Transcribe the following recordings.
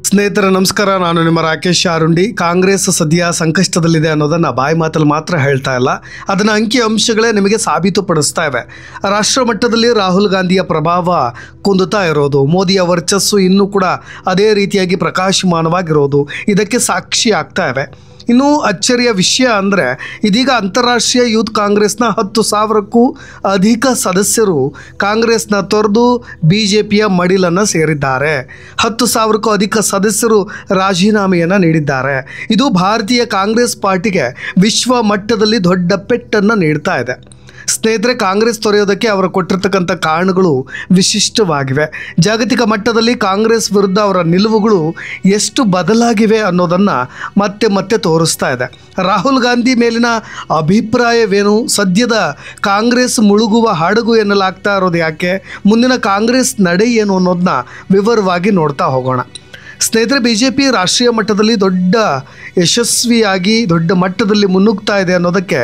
ಸ್ನೇಹಿತರೆ ನಮಸ್ಕಾರ, ನಾನು ನಿಮ್ಮ ರಾಕೇಶ್ ಆರುಂಡಿ. ಕಾಂಗ್ರೆಸ್ ಸದ್ಯ ಸಂಕಷ್ಟದಲ್ಲಿದೆ ಅನ್ನೋದನ್ನು ಬಾಯಿ ಮಾತಲ್ಲಿ ಮಾತ್ರ ಹೇಳ್ತಾ ಇಲ್ಲ, ಅದನ್ನು ಅಂಕಿ ಅಂಶಗಳೇ ನಿಮಗೆ ಸಾಬೀತುಪಡಿಸ್ತಾ ಇವೆ. ರಾಷ್ಟ್ರ ಮಟ್ಟದಲ್ಲಿ ರಾಹುಲ್ ಗಾಂಧಿಯ ಪ್ರಭಾವ ಕುಂದುತ್ತಾ ಇರೋದು, ಮೋದಿಯ ವರ್ಚಸ್ಸು ಇನ್ನೂ ಕೂಡ ಅದೇ ರೀತಿಯಾಗಿ ಪ್ರಕಾಶಮಾನವಾಗಿರೋದು ಇದಕ್ಕೆ ಸಾಕ್ಷಿ ಆಗ್ತಾ ಇವೆ. ಇನ್ನೂ ಅಚ್ಚರಿಯ ವಿಷಯ ಅಂದರೆ ಇದೀಗ ಅಂತಾರಾಷ್ಟ್ರೀಯ ಯೂತ್ ಕಾಂಗ್ರೆಸ್ನ 10,000ಕ್ಕೂ ಅಧಿಕ ಸದಸ್ಯರು ಕಾಂಗ್ರೆಸ್ನ ತೊರೆದು BJPಯ ಮಡಿಲನ್ನು ಸೇರಿದ್ದಾರೆ. 10,000ಕ್ಕೂ ಅಧಿಕ ಸದಸ್ಯರು ರಾಜೀನಾಮೆಯನ್ನು ನೀಡಿದ್ದಾರೆ. ಇದು ಭಾರತೀಯ ಕಾಂಗ್ರೆಸ್ ಪಾರ್ಟಿಗೆ ವಿಶ್ವ ಮಟ್ಟದಲ್ಲಿ ದೊಡ್ಡ ಪೆಟ್ಟನ್ನು ನೀಡ್ತಾ ಇದೆ. ಸ್ನೇಹಿತರೆ, ಕಾಂಗ್ರೆಸ್ ತೊರೆಯೋದಕ್ಕೆ ಅವರು ಕೊಟ್ಟಿರ್ತಕ್ಕಂಥ ಕಾರಣಗಳು ವಿಶಿಷ್ಟವಾಗಿವೆ. ಜಾಗತಿಕ ಮಟ್ಟದಲ್ಲಿ ಕಾಂಗ್ರೆಸ್ ವಿರುದ್ಧ ಅವರ ನಿಲುವುಗಳು ಎಷ್ಟು ಬದಲಾಗಿವೆ ಅನ್ನೋದನ್ನು ಮತ್ತೆ ಮತ್ತೆ ತೋರಿಸ್ತಾ ಇದೆ. ರಾಹುಲ್ ಗಾಂಧಿ ಮೇಲಿನ ಅಭಿಪ್ರಾಯವೇನು, ಸದ್ಯದ ಕಾಂಗ್ರೆಸ್ ಮುಳುಗುವ ಹಡಗು ಎನ್ನಲಾಗ್ತಾ ಇರೋದು ಯಾಕೆ, ಮುಂದಿನ ಕಾಂಗ್ರೆಸ್ ನಡೆ ಏನು ಅನ್ನೋದನ್ನ ವಿವರವಾಗಿ ನೋಡ್ತಾ ಹೋಗೋಣ. ಸ್ನೇಹಿತರೆ, BJP ರಾಷ್ಟ್ರೀಯ ಮಟ್ಟದಲ್ಲಿ ದೊಡ್ಡ ಯಶಸ್ವಿಯಾಗಿ ದೊಡ್ಡ ಮಟ್ಟದಲ್ಲಿ ಮುನ್ನುಗ್ತಾ ಇದೆ ಅನ್ನೋದಕ್ಕೆ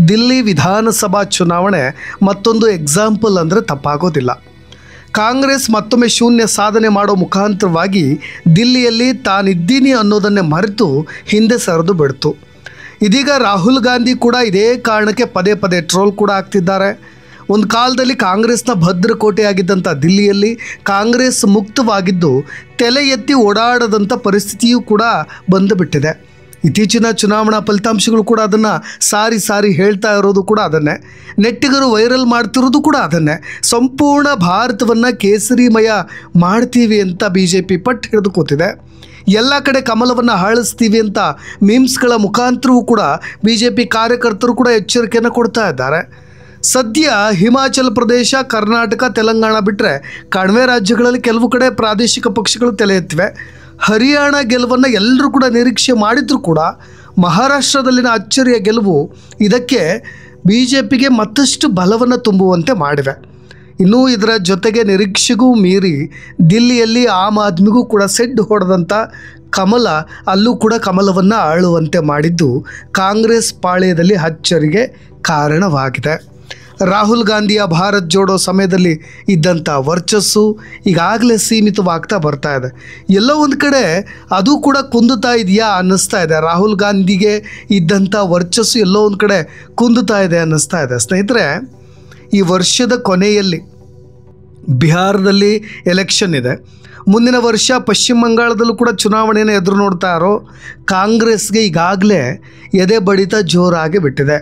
ದಿಲ್ಲಿ ವಿಧಾನಸಭಾ ಚುನಾವಣೆ ಮತ್ತೊಂದು ಎಕ್ಸಾಂಪಲ್ ಅಂದರೆ ತಪ್ಪಾಗೋದಿಲ್ಲ. ಕಾಂಗ್ರೆಸ್ ಮತ್ತೊಮ್ಮೆ ಶೂನ್ಯ ಸಾಧನೆ ಮಾಡೋ ಮುಖಾಂತರವಾಗಿ ದಿಲ್ಲಿಯಲ್ಲಿ ತಾನಿದ್ದೀನಿ ಅನ್ನೋದನ್ನೇ ಮರೆತು ಹಿಂದೆ ಸರಿದು ಬಿಡ್ತು. ಇದೀಗ ರಾಹುಲ್ ಗಾಂಧಿ ಕೂಡ ಇದೇ ಕಾರಣಕ್ಕೆ ಪದೇ ಪದೇ ಟ್ರೋಲ್ ಕೂಡ ಆಗ್ತಿದ್ದಾರೆ. ಒಂದು ಕಾಲದಲ್ಲಿ ಕಾಂಗ್ರೆಸ್ನ ಭದ್ರಕೋಟೆಯಾಗಿದ್ದಂಥ ದಿಲ್ಲಿಯಲ್ಲಿ ಕಾಂಗ್ರೆಸ್ ಮುಕ್ತವಾಗಿದ್ದು ತಲೆ ಎತ್ತಿ ಓಡಾಡದಂಥ ಪರಿಸ್ಥಿತಿಯೂ ಕೂಡ ಬಂದುಬಿಟ್ಟಿದೆ. ಇತ್ತೀಚಿನ ಚುನಾವಣಾ ಫಲಿತಾಂಶಗಳು ಕೂಡ ಅದನ್ನು ಸಾರಿ ಹೇಳ್ತಾ ಇರೋದು ಕೂಡ ಅದನ್ನೇ, ನೆಟ್ಟಿಗರು ವೈರಲ್ ಮಾಡ್ತಿರೋದು ಕೂಡ ಅದನ್ನೇ. ಸಂಪೂರ್ಣ ಭಾರತವನ್ನು ಕೇಸರಿಮಯ ಮಾಡ್ತೀವಿ ಅಂತ BJP ಪಟ್ಟು ಹಿಡಿದು ಕೂತಿದೆ. ಎಲ್ಲ ಕಡೆ ಕಮಲವನ್ನು ಹಾಳಿಸ್ತೀವಿ ಅಂತ ಮೀಮ್ಸ್ಗಳ ಮುಖಾಂತರವೂ ಕೂಡ BJP ಕಾರ್ಯಕರ್ತರು ಕೂಡ ಎಚ್ಚರಿಕೆಯನ್ನು ಕೊಡ್ತಾ ಇದ್ದಾರೆ. ಸದ್ಯ ಹಿಮಾಚಲ ಪ್ರದೇಶ, ಕರ್ನಾಟಕ, ತೆಲಂಗಾಣ ಬಿಟ್ಟರೆ ಕಣಿವೆ ರಾಜ್ಯಗಳಲ್ಲಿ ಕೆಲವು ಕಡೆ ಪ್ರಾದೇಶಿಕ ಪಕ್ಷಗಳು ತಲೆ ಎತ್ತಿವೆ. ಹರಿಯಾಣ ಗೆಲುವನ್ನು ಎಲ್ಲರೂ ಕೂಡ ನಿರೀಕ್ಷೆ ಮಾಡಿದರೂ ಕೂಡ ಮಹಾರಾಷ್ಟ್ರದಲ್ಲಿನ ಅಚ್ಚರಿಯ ಗೆಲುವು ಇದಕ್ಕೆ BJPಗೆ ಮತ್ತಷ್ಟು ಬಲವನ್ನು ತುಂಬುವಂತೆ ಮಾಡಿವೆ. ಇನ್ನೂ ಇದರ ಜೊತೆಗೆ ನಿರೀಕ್ಷೆಗೂ ಮೀರಿ ದಿಲ್ಲಿಯಲ್ಲಿ ಆಮ್ ಆದ್ಮಿಗೂ ಕೂಡ ಸೆಡ್ ಹೊಡೆದಂಥ ಕಮಲ ಅಲ್ಲೂ ಕೂಡ ಕಮಲವನ್ನು ಆಳುವಂತೆ ಮಾಡಿದ್ದು ಕಾಂಗ್ರೆಸ್ ಪಾಳ್ಯದಲ್ಲಿ ಅಚ್ಚರಿಗೆ ಕಾರಣವಾಗಿದೆ. ರಾಹುಲ್ ಗಾಂಧಿಯ ಭಾರತ್ ಜೋಡೋ ಸಮಯದಲ್ಲಿ ಇದ್ದಂಥ ವರ್ಚಸ್ಸು ಈಗಾಗಲೇ ಸೀಮಿತವಾಗ್ತಾ ಬರ್ತಾ ಇದೆ. ಎಲ್ಲೋ ಒಂದು ಕಡೆ ಅದು ಕೂಡ ಕುಂದುತ್ತಾ ಇದೆಯಾ ಅನ್ನಿಸ್ತಾ ಇದೆ. ರಾಹುಲ್ ಗಾಂಧಿಗೆ ಇದ್ದಂಥ ವರ್ಚಸ್ಸು ಎಲ್ಲೋ ಒಂದು ಕಡೆ ಕುಂದುತ್ತಾ ಇದೆ ಅನ್ನಿಸ್ತಾ ಇದೆ. ಸ್ನೇಹಿತರೆ, ಈ ವರ್ಷದ ಕೊನೆಯಲ್ಲಿ ಬಿಹಾರದಲ್ಲಿ ಎಲೆಕ್ಷನ್ ಇದೆ. ಮುಂದಿನ ವರ್ಷ ಪಶ್ಚಿಮ ಬಂಗಾಳದಲ್ಲೂ ಕೂಡ ಚುನಾವಣೆಯನ್ನು ಎದುರು ನೋಡ್ತಾ ಇರೋ ಕಾಂಗ್ರೆಸ್ಗೆ ಈಗಾಗಲೇ ಎದೆ ಬಡಿತ ಜೋರಾಗಿ ಬಿಟ್ಟಿದೆ.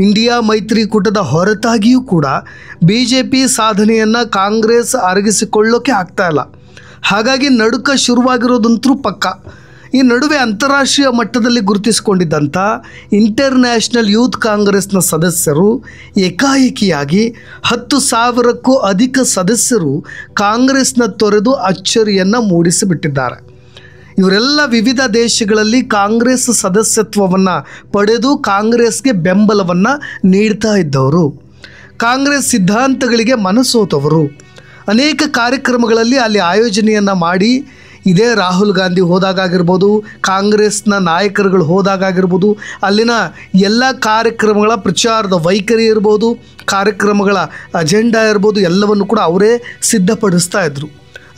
ಇಂಡಿಯಾ ಮೈತ್ರಿಕೂಟದ ಹೊರತಾಗಿಯೂ ಕೂಡ BJP ಸಾಧನೆಯನ್ನು ಕಾಂಗ್ರೆಸ್ ಅರಗಿಸಿಕೊಳ್ಳೋಕೆ ಆಗ್ತಾ ಇಲ್ಲ. ಹಾಗಾಗಿ ನಡುಕ ಶುರುವಾಗಿರೋದಂತೂ ಪಕ್ಕ. ಈ ನಡುವೆ ಅಂತಾರಾಷ್ಟ್ರೀಯ ಮಟ್ಟದಲ್ಲಿ ಗುರುತಿಸಿಕೊಂಡಿದ್ದಂಥ ಇಂಟರ್ನ್ಯಾಷನಲ್ ಯೂತ್ ಕಾಂಗ್ರೆಸ್ನ ಸದಸ್ಯರು ಏಕಾಏಕಿಯಾಗಿ 10,000ಕ್ಕೂ ಅಧಿಕ ಸದಸ್ಯರು ಕಾಂಗ್ರೆಸ್ನ ತೊರೆದು ಅಚ್ಚರಿಯನ್ನು ಮೂಡಿಸಿಬಿಟ್ಟಿದ್ದಾರೆ. ಇವರೆಲ್ಲ ವಿವಿಧ ದೇಶಗಳಲ್ಲಿ ಕಾಂಗ್ರೆಸ್ ಸದಸ್ಯತ್ವವನ್ನು ಪಡೆದು ಕಾಂಗ್ರೆಸ್ಗೆ ಬೆಂಬಲವನ್ನು ನೀಡ್ತಾ ಇದ್ದವರು, ಕಾಂಗ್ರೆಸ್ ಸಿದ್ಧಾಂತಗಳಿಗೆ ಮನಸೋತವರು. ಅನೇಕ ಕಾರ್ಯಕ್ರಮಗಳಲ್ಲಿ ಅಲ್ಲಿ ಆಯೋಜನೆಯನ್ನು ಮಾಡಿ, ಇದೇ ರಾಹುಲ್ ಗಾಂಧಿ ಹೋದಾಗಿರ್ಬೋದು, ಕಾಂಗ್ರೆಸ್ನ ನಾಯಕರುಗಳು ಹೋದಾಗಿರ್ಬೋದು, ಅಲ್ಲಿನ ಎಲ್ಲ ಕಾರ್ಯಕ್ರಮಗಳ ಪ್ರಚಾರದ ವೈಖರಿ ಇರ್ಬೋದು, ಕಾರ್ಯಕ್ರಮಗಳ ಅಜೆಂಡಾ ಇರ್ಬೋದು, ಎಲ್ಲವನ್ನು ಕೂಡ ಅವರೇ ಸಿದ್ಧಪಡಿಸ್ತಾ ಇದ್ದರು.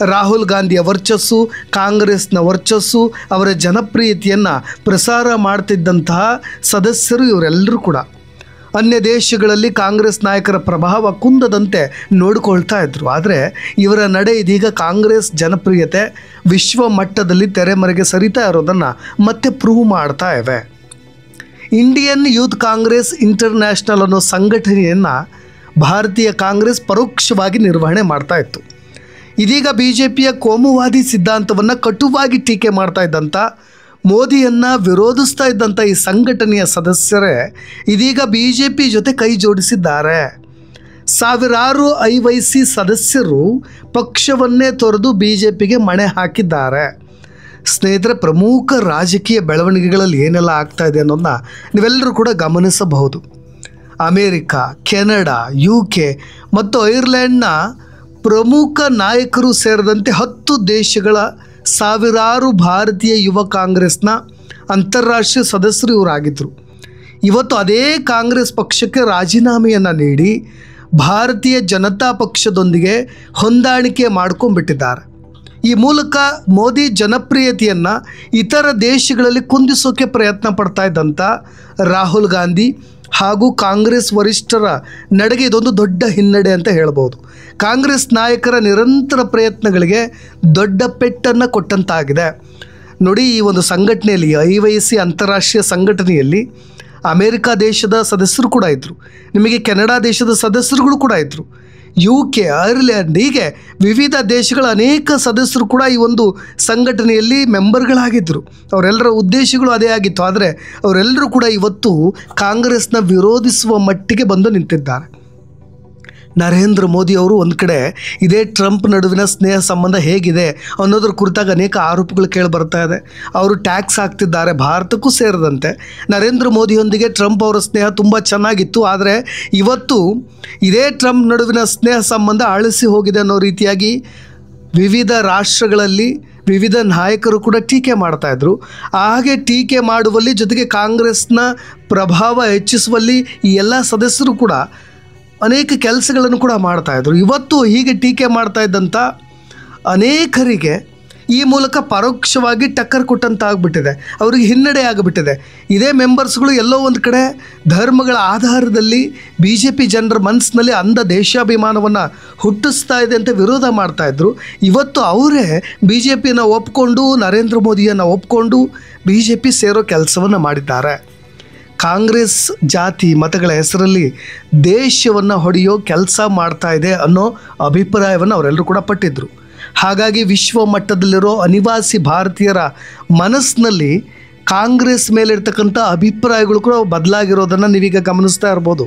ರಾಹುಲ್ ಗಾಂಧಿಯ ವರ್ಚಸ್ಸು, ಕಾಂಗ್ರೆಸ್ನ ವರ್ಚಸ್ಸು, ಅವರ ಜನಪ್ರಿಯತೆಯನ್ನು ಪ್ರಸಾರ ಮಾಡ್ತಿದ್ದಂತಹ ಸದಸ್ಯರು ಇವರೆಲ್ಲರೂ ಕೂಡ ಅನ್ಯ ದೇಶಗಳಲ್ಲಿ ಕಾಂಗ್ರೆಸ್ ನಾಯಕರ ಪ್ರಭಾವ ಕುಂದದಂತೆ ನೋಡಿಕೊಳ್ತಾ ಇದ್ದರು. ಆದರೆ ಇವರ ನಡೆ ಇದೀಗ ಕಾಂಗ್ರೆಸ್ ಜನಪ್ರಿಯತೆ ವಿಶ್ವ ಮಟ್ಟದಲ್ಲಿ ತೆರೆಮರೆಗೆ ಸರಿತಾ ಇರೋದನ್ನು ಮತ್ತೆ ಪ್ರೂವ್ ಮಾಡ್ತಾ ಇವೆ. ಇಂಡಿಯನ್ ಯೂತ್ ಕಾಂಗ್ರೆಸ್ ಇಂಟರ್ನ್ಯಾಷನಲ್ ಅನ್ನೋ ಸಂಘಟನೆಯನ್ನು ಭಾರತೀಯ ಕಾಂಗ್ರೆಸ್ ಪರೋಕ್ಷವಾಗಿ ನಿರ್ವಹಣೆ ಮಾಡ್ತಾ ಇತ್ತು. ಇದೀಗ BJPಯ ಕೋಮುವಾದಿ ಸಿದ್ಧಾಂತವನ್ನು ಕಟುವಾಗಿ ಟೀಕೆ ಮಾಡ್ತಾ ಇದ್ದಂಥ, ಮೋದಿಯನ್ನು ವಿರೋಧಿಸ್ತಾ ಇದ್ದಂಥ ಈ ಸಂಘಟನೆಯ ಸದಸ್ಯರೇ ಇದೀಗ BJP ಜೊತೆ ಕೈ ಜೋಡಿಸಿದ್ದಾರೆ. ಸಾವಿರಾರು IYC ಸದಸ್ಯರು ಪಕ್ಷವನ್ನೇ ತೊರೆದು BJPಗೆ ಮಣೆ ಹಾಕಿದ್ದಾರೆ. ಸ್ನೇಹಿತರೆ, ಪ್ರಮುಖ ರಾಜಕೀಯ ಬೆಳವಣಿಗೆಗಳಲ್ಲಿ ಏನೆಲ್ಲ ಆಗ್ತಾ ಇದೆ ಅನ್ನೋದನ್ನ ನೀವೆಲ್ಲರೂ ಕೂಡ ಗಮನಿಸಬಹುದು. ಅಮೇರಿಕಾ, ಕೆನಡಾ, UK ಮತ್ತು ಐರ್ಲೆಂಡ್ನ ಪ್ರಮುಖ ನಾಯಕರು ಸೇರಿದಂತೆ 10 ದೇಶಗಳ ಸಾವಿರಾರು ಭಾರತೀಯ ಯುವ ಕಾಂಗ್ರೆಸ್ನ ಅಂತಾರಾಷ್ಟ್ರೀಯ ಸದಸ್ಯರು ಇವರಾಗಿದ್ದರು. ಇವತ್ತು ಅದೇ ಕಾಂಗ್ರೆಸ್ ಪಕ್ಷಕ್ಕೆ ರಾಜೀನಾಮೆಯನ್ನು ನೀಡಿ ಭಾರತೀಯ ಜನತಾ ಪಕ್ಷದೊಂದಿಗೆ ಹೊಂದಾಣಿಕೆ ಮಾಡ್ಕೊಂಡ್ಬಿಟ್ಟಿದ್ದಾರೆ. ಈ ಮೂಲಕ ಮೋದಿ ಜನಪ್ರಿಯತೆಯನ್ನು ಇತರ ದೇಶಗಳಲ್ಲಿ ಕುಂದಿಸೋಕೆ ಪ್ರಯತ್ನ ಪಡ್ತಾ ಇದ್ದಂಥ ರಾಹುಲ್ ಗಾಂಧಿ ಹಾಗೂ ಕಾಂಗ್ರೆಸ್ ವರಿಷ್ಠರ ನಡೆಗೆ ಇದೊಂದು ದೊಡ್ಡ ಹಿನ್ನಡೆ ಅಂತ ಹೇಳ್ಬೋದು. ಕಾಂಗ್ರೆಸ್ ನಾಯಕರ ನಿರಂತರ ಪ್ರಯತ್ನಗಳಿಗೆ ದೊಡ್ಡ ಪೆಟ್ಟನ್ನು ಕೊಟ್ಟಂತಾಗಿದೆ. ನೋಡಿ, ಈ ಒಂದು ಸಂಘಟನೆಯಲ್ಲಿ IOC ಅಂತಾರಾಷ್ಟ್ರೀಯ ಸಂಘಟನೆಯಲ್ಲಿ ಅಮೇರಿಕಾ ದೇಶದ ಸದಸ್ಯರು ಕೂಡ ಇದ್ದರು, ನಿಮಗೆ ಕೆನಡಾ ದೇಶದ ಸದಸ್ಯರುಗಳು ಕೂಡ ಇದ್ದರು, UK, ಐರ್ಲೆಂಡ್, ಹೀಗೆ ವಿವಿಧ ದೇಶಗಳ ಅನೇಕ ಸದಸ್ಯರು ಕೂಡ ಈ ಒಂದು ಸಂಘಟನೆಯಲ್ಲಿ ಮೆಂಬರ್ಗಳಾಗಿದ್ದರು. ಅವರೆಲ್ಲರ ಉದ್ದೇಶಗಳು ಅದೇ ಆಗಿತ್ತು. ಆದರೆ ಅವರೆಲ್ಲರೂ ಕೂಡ ಇವತ್ತು ಕಾಂಗ್ರೆಸ್ನ ವಿರೋಧಿಸುವ ಮಟ್ಟಿಗೆ ಬಂದು ನಿಂತಿದ್ದಾರೆ. ನರೇಂದ್ರ ಮೋದಿ ಅವರು ಒಂದು ಕಡೆ ಇದೇ ಟ್ರಂಪ್ ನಡುವಿನ ಸ್ನೇಹ ಸಂಬಂಧ ಹೇಗಿದೆ ಅನ್ನೋದ್ರ ಕುರಿತಾಗ ಅನೇಕ ಆರೋಪಗಳು ಕೇಳಿ ಬರ್ತಾ ಇದೆ. ಅವರು ಟ್ಯಾಕ್ಸ್ ಹಾಕ್ತಿದ್ದಾರೆ, ಭಾರತಕ್ಕೂ ಸೇರಿದಂತೆ. ನರೇಂದ್ರ ಮೋದಿಯೊಂದಿಗೆ ಟ್ರಂಪ್ ಅವರ ಸ್ನೇಹ ತುಂಬ ಚೆನ್ನಾಗಿತ್ತು. ಆದರೆ ಇವತ್ತು ಇದೇ ಟ್ರಂಪ್ ನಡುವಿನ ಸ್ನೇಹ ಸಂಬಂಧ ಅಳಿಸಿ ಹೋಗಿದೆ ಅನ್ನೋ ರೀತಿಯಾಗಿ ವಿವಿಧ ರಾಷ್ಟ್ರಗಳಲ್ಲಿ ವಿವಿಧ ನಾಯಕರು ಕೂಡ ಟೀಕೆ ಮಾಡ್ತಾಯಿದ್ರು. ಹಾಗೆ ಟೀಕೆ ಮಾಡುವಲ್ಲಿ ಜೊತೆಗೆ ಕಾಂಗ್ರೆಸ್ನ ಪ್ರಭಾವ ಹೆಚ್ಚಿಸುವಲ್ಲಿ ಈ ಎಲ್ಲ ಸದಸ್ಯರು ಕೂಡ ಅನೇಕ ಕೆಲಸಗಳನ್ನು ಕೂಡ ಮಾಡ್ತಾಯಿದ್ರು. ಇವತ್ತು ಹೀಗೆ ಟೀಕೆ ಮಾಡ್ತಾ ಇದ್ದಂಥ ಅನೇಕರಿಗೆ ಈ ಮೂಲಕ ಪರೋಕ್ಷವಾಗಿ ಟಕ್ಕರ್ ಕೊಟ್ಟಂತಾಗ್ಬಿಟ್ಟಿದೆ, ಅವರಿಗೆ ಹಿನ್ನಡೆ ಆಗಿಬಿಟ್ಟಿದೆ. ಇದೇ ಮೆಂಬರ್ಸ್ಗಳು ಎಲ್ಲೋ ಒಂದು ಕಡೆ ಧರ್ಮಗಳ ಆಧಾರದಲ್ಲಿ BJP ಜನರ ಮನಸ್ಸಿನಲ್ಲಿ ಅಂಧ ದೇಶಾಭಿಮಾನವನ್ನು ಹುಟ್ಟಿಸ್ತಾ ಇದೆ ಅಂತ ವಿರೋಧ ಮಾಡ್ತಾಯಿದ್ರು. ಇವತ್ತು ಅವರೇ BJPನ ಒಪ್ಕೊಂಡು ನರೇಂದ್ರ ಮೋದಿಯನ್ನು ಒಪ್ಕೊಂಡು BJP ಸೇರೋ ಕೆಲಸವನ್ನು ಮಾಡಿದ್ದಾರೆ. ಕಾಂಗ್ರೆಸ್ ಜಾತಿ ಮತಗಳ ಹೆಸರಲ್ಲಿ ದೇಶವನ್ನು ಹೊಡೆಯೋ ಕೆಲಸ ಮಾಡ್ತಾ ಇದೆ ಅನ್ನೋ ಅಭಿಪ್ರಾಯವನ್ನು ಅವರೆಲ್ಲರೂ ಕೂಡ ಪಟ್ಟಿದ್ದರು. ಹಾಗಾಗಿ ವಿಶ್ವ ಮಟ್ಟದಲ್ಲಿರೋ ಅನಿವಾಸಿ ಭಾರತೀಯರ ಮನಸ್ಸಿನಲ್ಲಿ ಕಾಂಗ್ರೆಸ್ ಮೇಲಿರ್ತಕ್ಕಂಥ ಅಭಿಪ್ರಾಯಗಳು ಕೂಡ ಬದಲಾಗಿರೋದನ್ನು ನೀವೀಗ ಗಮನಿಸ್ತಾ ಇರ್ಬೋದು.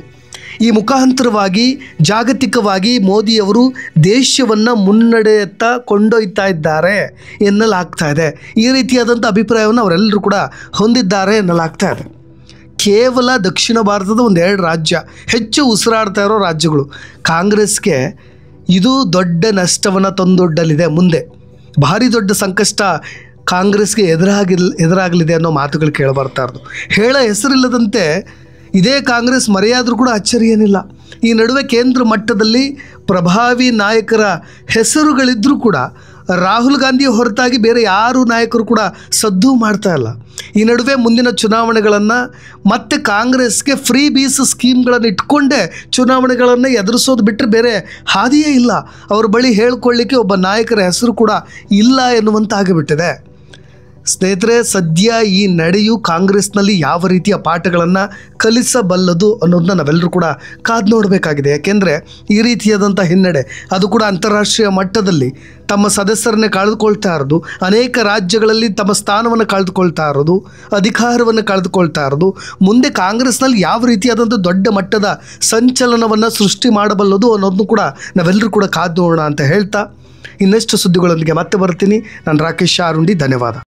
ಈ ಮುಖಾಂತರವಾಗಿ ಜಾಗತಿಕವಾಗಿ ಮೋದಿಯವರು ದೇಶವನ್ನು ಮುನ್ನಡೆಯತ್ತ ಕೊಂಡೊಯ್ತಾ ಇದ್ದಾರೆ ಎನ್ನಲಾಗ್ತಾ ಇದೆ. ಈ ರೀತಿಯಾದಂಥ ಅಭಿಪ್ರಾಯವನ್ನು ಅವರೆಲ್ಲರೂ ಕೂಡ ಹೊಂದಿದ್ದಾರೆ ಎನ್ನಲಾಗ್ತಾ ಇದೆ. ಕೇವಲ ದಕ್ಷಿಣ ಭಾರತದ 1-2 ರಾಜ್ಯ ಹೆಚ್ಚು ಉಸಿರಾಡ್ತಾ ಇರೋ ರಾಜ್ಯಗಳು. ಕಾಂಗ್ರೆಸ್ಗೆ ಇದು ದೊಡ್ಡ ನಷ್ಟವನ್ನು ತಂದೊಡ್ಡಲಿದೆ. ಮುಂದೆ ಭಾರಿ ದೊಡ್ಡ ಸಂಕಷ್ಟ ಕಾಂಗ್ರೆಸ್ಗೆ ಎದುರಾಗಲಿದೆ ಅನ್ನೋ ಮಾತುಗಳು ಕೇಳಿಬರ್ತಾ ಇರೋದು. ಹೇಳ ಹೆಸರಿಲ್ಲದಂತೆ ಇದೇ ಕಾಂಗ್ರೆಸ್ ಮರೆಯಾದರೂ ಕೂಡ ಅಚ್ಚರಿ ಏನಿಲ್ಲ. ಈ ನಡುವೆ ಕೇಂದ್ರ ಮಟ್ಟದಲ್ಲಿ ಪ್ರಭಾವಿ ನಾಯಕರ ಹೆಸರುಗಳಿದ್ದರೂ ಕೂಡ ರಾಹುಲ್ ಗಾಂಧಿ ಹೊರತಾಗಿ ಬೇರೆ ಯಾರು ನಾಯಕರು ಕೂಡ ಸದ್ದು ಮಾಡ್ತಾ ಇಲ್ಲ. ಈ ನಡುವೆ ಮುಂದಿನ ಚುನಾವಣೆಗಳನ್ನು ಮತ್ತೆ ಕಾಂಗ್ರೆಸ್ಗೆ ಫ್ರೀ ಬೀಸ್ ಸ್ಕೀಮ್ಗಳನ್ನು ಇಟ್ಕೊಂಡೇ ಚುನಾವಣೆಗಳನ್ನು ಎದುರಿಸೋದು ಬಿಟ್ಟರೆ ಬೇರೆ ಹಾದಿಯೇ ಇಲ್ಲ. ಅವ್ರ ಬಳಿ ಹೇಳ್ಕೊಳ್ಳಿಕ್ಕೆ ಒಬ್ಬ ನಾಯಕರ ಹೆಸರು ಕೂಡ ಇಲ್ಲ ಎನ್ನುವಂತಾಗಿಬಿಟ್ಟಿದೆ. ಸ್ನೇಹಿತರೆ, ಸದ್ಯ ಈ ನಡೆಯು ಕಾಂಗ್ರೆಸ್ನಲ್ಲಿ ಯಾವ ರೀತಿಯ ಪಾಠಗಳನ್ನು ಕಲಿಸಬಲ್ಲದು ಅನ್ನೋದನ್ನ ನಾವೆಲ್ಲರೂ ಕೂಡ ಕಾದು ನೋಡಬೇಕಾಗಿದೆ. ಯಾಕೆಂದರೆ ಈ ರೀತಿಯಾದಂಥ ಹಿನ್ನಡೆ ಅದು ಕೂಡ ಅಂತಾರಾಷ್ಟ್ರೀಯ ಮಟ್ಟದಲ್ಲಿ ತಮ್ಮ ಸದಸ್ಯರನ್ನೇ ಕಳೆದುಕೊಳ್ತಾ ಇರೋದು, ಅನೇಕ ರಾಜ್ಯಗಳಲ್ಲಿ ತಮ್ಮ ಸ್ಥಾನವನ್ನು ಕಳೆದುಕೊಳ್ತಾ ಇರೋದು, ಅಧಿಕಾರವನ್ನು ಕಳೆದುಕೊಳ್ತಾ ಇರೋದು, ಮುಂದೆ ಕಾಂಗ್ರೆಸ್ನಲ್ಲಿ ಯಾವ ರೀತಿಯಾದಂಥ ದೊಡ್ಡ ಮಟ್ಟದ ಸಂಚಲನವನ್ನು ಸೃಷ್ಟಿ ಮಾಡಬಲ್ಲದು ಅನ್ನೋದನ್ನು ಕೂಡ ನಾವೆಲ್ಲರೂ ಕೂಡ ಕಾದು ನೋಡೋಣ ಅಂತ ಹೇಳ್ತಾ ಇನ್ನಷ್ಟು ಸುದ್ದಿಗಳೊಂದಿಗೆ ಮತ್ತೆ ಬರ್ತೀನಿ. ನಾನು ರಾಕೇಶ್ ಆರುಂಡಿ. ಧನ್ಯವಾದ.